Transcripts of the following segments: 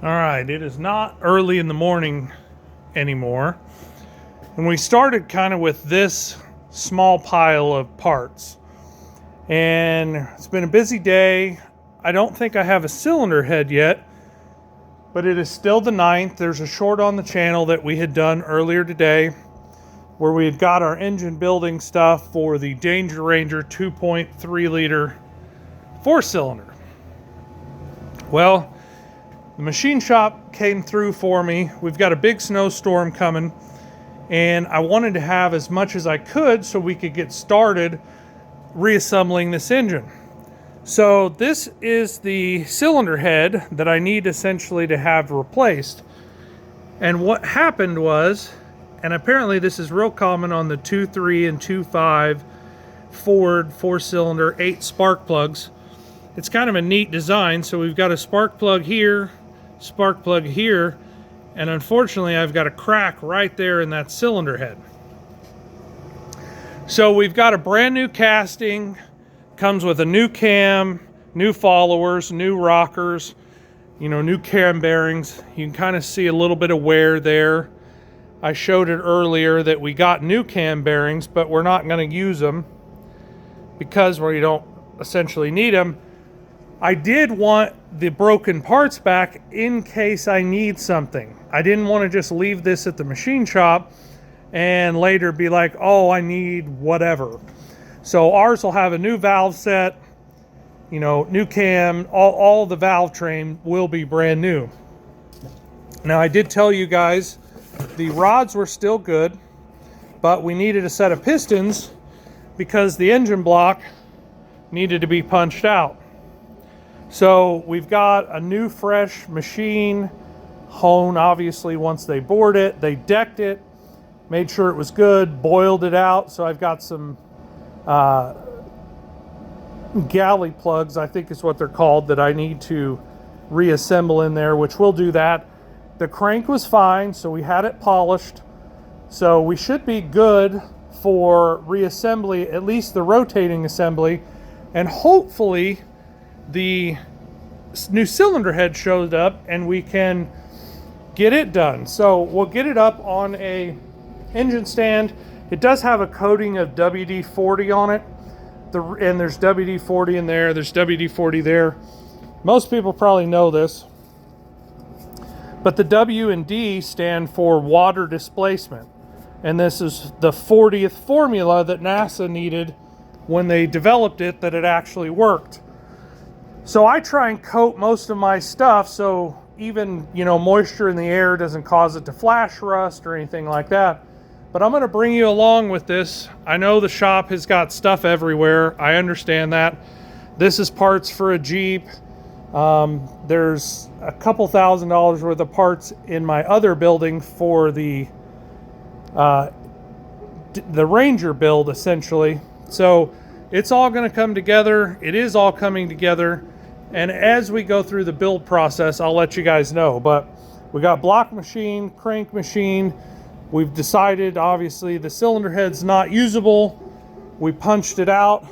All right, it is not early in the morning anymore. And we started kind of with this small pile of parts. And it's been a busy day. I don't think I have a cylinder head yet, but it is still the 9th. There's a short on the channel that we had done earlier today where we had got our engine building stuff for the Danger Ranger 2.3 liter 4-cylinder. Well, the machine shop came through for me. We've got a big snowstorm coming, and I wanted to have as much as I could so we could get started reassembling this engine. So this is the cylinder head that I need essentially to have replaced. And what happened was, and apparently this is real common on the 2.3 and 2.5 Ford 4-cylinder 8 spark plugs. It's kind of a neat design. So we've got a spark plug here, spark plug here, and unfortunately I've got a crack right there in that cylinder head. So we've got a brand new casting, comes with a new cam, new followers, new rockers, new cam bearings. You can kind of see a little bit of wear there. I showed it earlier that we got new cam bearings, but we're not going to use them because we don't essentially need them. I did want the broken parts back in case I need something. I didn't want to just leave this at the machine shop and later be like, oh, I need whatever. So ours will have a new valve set, new cam, all the valve train will be brand new. Now I did tell you guys the rods were still good, but we needed a set of pistons because the engine block needed to be punched out. So we've got a new fresh machine hone. Obviously once they bored it, they decked it, made sure it was good, boiled it out. So I've got some galley plugs, I think is what they're called, that I need to reassemble in there, which we'll do that. The crank was fine, so we had it polished. So we should be good for reassembly, at least the rotating assembly, and hopefully the new cylinder head showed up and we can get it done. So we'll get it up on a engine stand. It does have a coating of WD-40 on it, and there's WD-40 in there, there's WD-40 there. Most people probably know this, but the W and D stand for water displacement, and this is the 40th formula that NASA needed when they developed it, that it actually worked. So I try and coat most of my stuff so even, moisture in the air doesn't cause it to flash rust or anything like that. But I'm going to bring you along with this. I know the shop has got stuff everywhere. I understand that. This is parts for a Jeep. There's a couple $1,000s worth of parts in my other building for the Ranger build, essentially. So it's all going to come together. It is all coming together. And as we go through the build process, I'll let you guys know. But we got block machine, crank machine. We've decided, obviously, the cylinder head's not usable. We punched it out.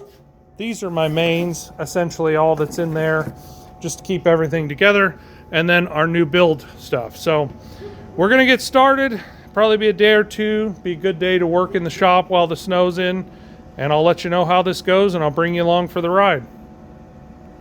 These are my mains, essentially all that's in there, just to keep everything together. And then our new build stuff. So we're going to get started. Probably be a day or two. Be a good day to work in the shop while the snow's in. And I'll let you know how this goes, and I'll bring you along for the ride.